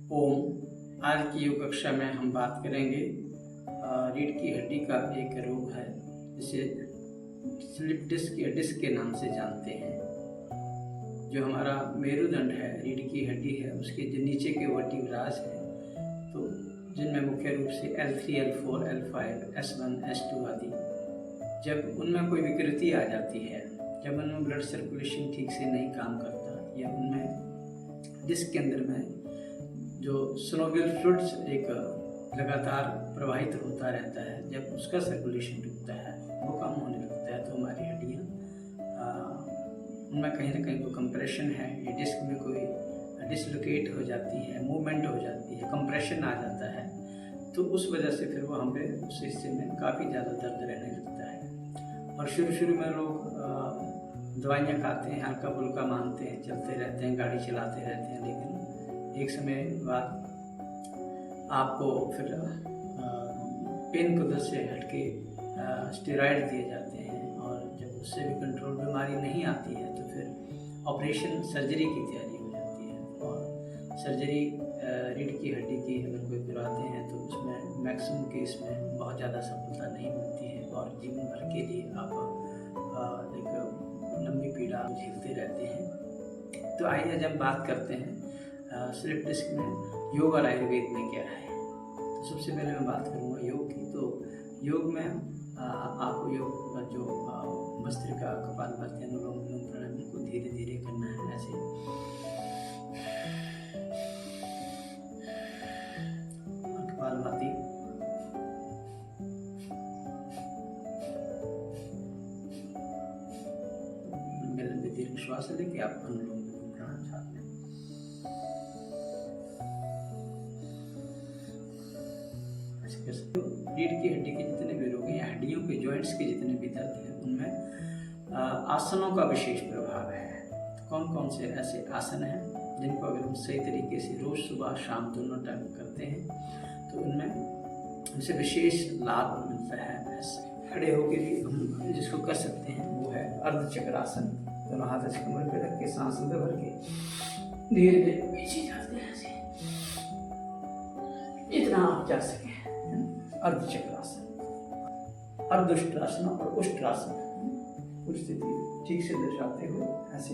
ओम। आज की योग कक्षा में हम बात करेंगे रीढ़ की हड्डी का एक रोग है जिसे स्लिप डिस्क या डिस्क के नाम से जानते हैं। जो हमारा मेरुदंड है, रीढ़ की हड्डी है, उसके जो नीचे के वर्टिब्रास है, तो जिनमें मुख्य रूप से L3, L4, L5, S1, S2 आदि, जब उनमें कोई विकृति आ जाती है, जब उनमें ब्लड सर्कुलेशन ठीक से नहीं काम करता या उनमें डिस्क के अंदर में जो सिनोवियल फ्लूइड्स एक लगातार प्रवाहित होता रहता है, जब उसका सर्कुलेशन रुकता है, वो कम होने लगता है, तो हमारी हड्डियाँ उनमें कहीं ना कहीं कोई कंप्रेशन है, ये डिस्क में कोई डिसलोकेट हो जाती है, मूवमेंट हो जाती है, कंप्रेशन आ जाता है, तो उस वजह से फिर वो हम पे उस हिस्से में काफ़ी ज़्यादा दर्द रहने लगता है। और शुरू में लोग दवाइयाँ खाते हैं, हल्का फुल्का मानते हैं, चलते रहते हैं, गाड़ी चलाते रहते हैं, लेकिन एक समय बाद आपको फिर पेन किलर से हटके स्टेरॉइड दिए जाते हैं, और जब उससे भी कंट्रोल बीमारी नहीं आती है तो फिर ऑपरेशन सर्जरी की तैयारी हो जाती है। और सर्जरी रीढ़ की हड्डी की अगर कोई कराते हैं तो उसमें मैक्सिमम केस में बहुत ज़्यादा सफलता नहीं मिलती है और जीवन भर के लिए आप एक लंबी पीड़ा झेलते रहते हैं। तो आइए जब बात करते हैं स्लिप डिस्क में योग और आयुर्वेद में क्या है। तो सबसे पहले मैं बात करूँगा योग की। तो योग में आपको योग का जो भस्त्रिका, कपालभाति, अनुलोम विलोम प्राणायाम को धीरे धीरे करना है। ऐसे कपालभाति, लंबे दीर्घ श्वास लेके आप अनुलोम विलोम प्राणायाम साथ में रीढ़ की हड्डी के जितने भी रोग हैं, हड्डियों के जॉइंट्स के जितने भी दर्द हैं, उनमें आसनों का विशेष प्रभाव है। कौन कौन से ऐसे आसन हैं जिनको अगर हम सही तरीके से रोज सुबह शाम दोनों टाइम करते हैं तो उनमें हमसे विशेष लाभ मिलता है। ऐसे खड़े होकर भी हम जिसको कर सकते हैं वो है अर्धचक्रासन। दोनों हाथ ऐसे कमर पे रख के सांस अंदर भर के धीरे धीरे पीछे जाते हैं, ऐसे जितना आप जा सके। अर्धचक्रासन, अर्धउष्ट्रासन और उष्ट्रासन, कुछ स्थिति ठीक से दर्शाते हुए ऐसे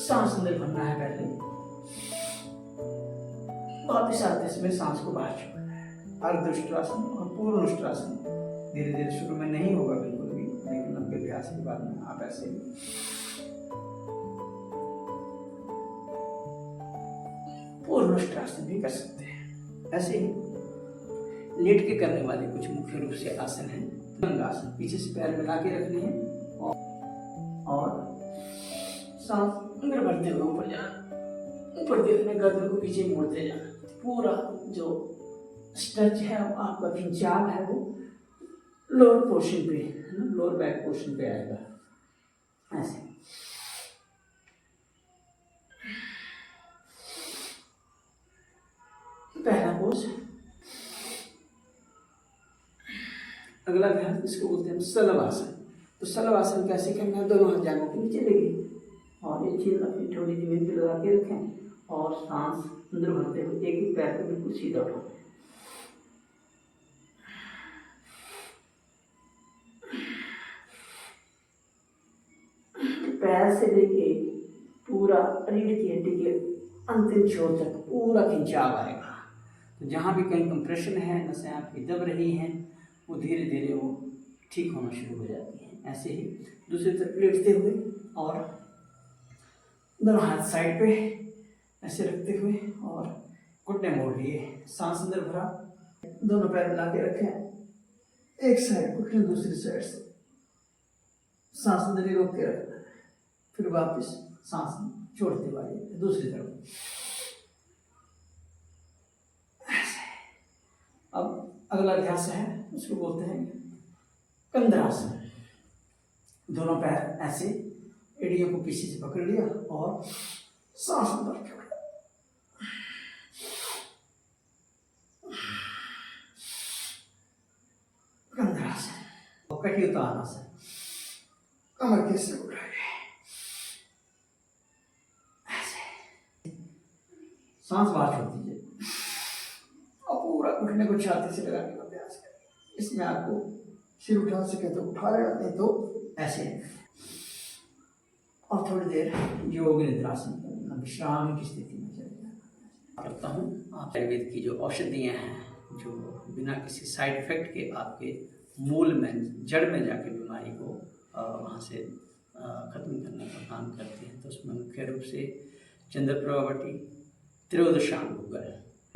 सांस अंदर भरना है, पहले वापिस आते समय सांस को बाहर छोड़ना है। अर्धउष्ट्रासन और पूर्ण उष्ट्रासन धीरे धीरे शुरू में नहीं होगा बिल्कुल भी, लेकिन लंबे अभ्यास के बाद में आप ऐसे पूर्ण उष्ट्रासन भी कर सकते हैं। ऐसे ही लेट के करने वाले कुछ मुख्य रूप से आसन हैं। भुजंगासन, पीछे से पैर मिला के रखने हैं और सांस अंदर भरते हुए ऊपर जाना, ऊपर देखने गर्दन को पीछे मोड़ते जाना। पूरा जो स्ट्रेच है आपका खिंचाव है वो लोअर पोर्शन पे, लोअर बैक पोर्शन पे आएगा। ऐसे पहला पोज। अगला ध्यान, इसको बोलते हैं सलवासन। तो सलवासन कैसे करना है? दोनों हाथ जांघों के नीचे लेंगे और ये चीज अपनी थोड़ी जमीन पे लगा के रखें और सांस अंदर भरते हुए एक ही पैर को बिल्कुल सीधा उठाएं। पैर से लेके पूरा रीढ़ की हड्डी के अंतिम छोर तक पूरा खिंचाव आएगा। तो जहाँ भी कहीं कंप्रेशन है, नसें आपकी दब रही हैं, वो धीरे धीरे वो ठीक होना शुरू हो जाती हैं। ऐसे ही दूसरी तरफ लेटते हुए और दोनों हाथ साइड पे ऐसे रखते हुए और घुटने मोड़ लिए, सांस अंदर भरा, दोनों पैर मिला के रखें, एक साइड घुटने दूसरी साइड से सांस अंदर ही रोक के रखना है, फिर वापस सांस छोड़ते हुए दूसरी तरफ। अब अगला अभ्यास है, उसको बोलते हैं कंधरासन। दोनों पैर ऐसे एड़ियों को पीछे से पकड़ लिया और सांस अंदर छोड़ा। कंधरासन। कटियुत्तानासन, कमर के से उठाए सांस बाहर छोड़ दीजिए और पूरा घुटने को छाती से लगाने का प्रयास करें। इसमें आपको सिर उठा सके तो उठा लेना, नहीं तो ऐसे। और थोड़ी देर योग निद्रासन करना, विश्राम की स्थिति में चले जाना करता हूँ। आयुर्वेद की जो औषधियाँ हैं, जो बिना किसी साइड इफेक्ट के आपके मूल में, जड़ में जाके बीमारी को वहाँ से ख़त्म करने का काम करती हैं, तो उसमें मुख्य रूप से चंद्रप्रभावती, त्रयोदशांग गूगल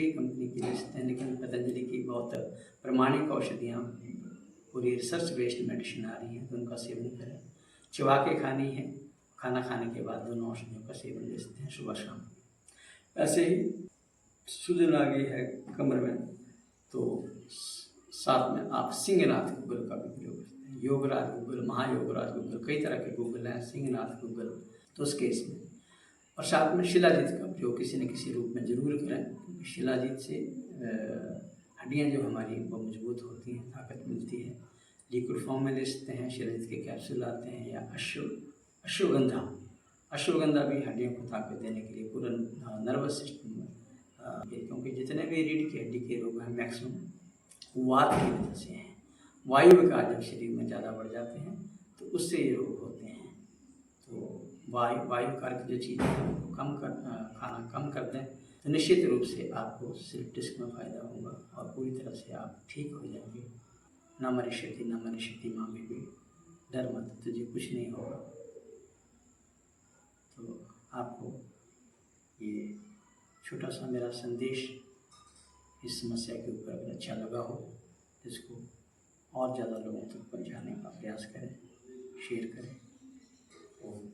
ये कंपनी की लिस्ट है, लेकिन पतंजलि की बहुत प्रमाणिक औषधियाँ पूरी रिसर्च बेस्ड मेडिसिन आ रही हैं, तो उनका सेवन करें। चबा के खानी है, खाना खाने के बाद दोनों औषधियों का सेवन ले सकते हैं सुबह शाम। ऐसे ही सूजन आ गई है कमर में, तो साथ में आप सिंहनाथ गूगल का भी प्रयोग करते हैं। योगराज गूगल, महायोगराज गूगल, कई तरह के गूगल हैं, सिंहनाथ गूगल, तो उस केस में। और साथ में शिलाजीत का प्रयोग किसी न किसी रूप में जरूर करें, क्योंकि शिलाजीत से हड्डियाँ जो हमारी वो मजबूत होती हैं, ताकत मिलती है। लिक्विड फॉर्म में ले सकते हैं, शिलाजीत के कैप्सूल आते हैं, या अश्वगंधा भी हड्डियों को ताकत देने के लिए, पूरा नर्वस सिस्टम में, क्योंकि जितने भी रीढ़ की हड्डी के रोग हैं मैक्सिमम वात की वजह से हैं। वायु विकार जब शरीर में ज़्यादा बढ़ जाते हैं तो उससे ये रोग होते हैं। तो वायु विकार की जो चीज़ें हैं उनको खाना कम कर दें, तो निश्चित रूप से आपको स्लिप डिस्क में फ़ायदा होगा और पूरी तरह से आप ठीक हो जाएंगे। न मरिष्यति माँ भी डर मत, तुझे कुछ नहीं होगा। तो आपको ये छोटा सा मेरा संदेश इस समस्या के ऊपर अगर अच्छा लगा हो, इसको और ज़्यादा लोगों तक पहुँचाने का प्रयास करें, शेयर करें।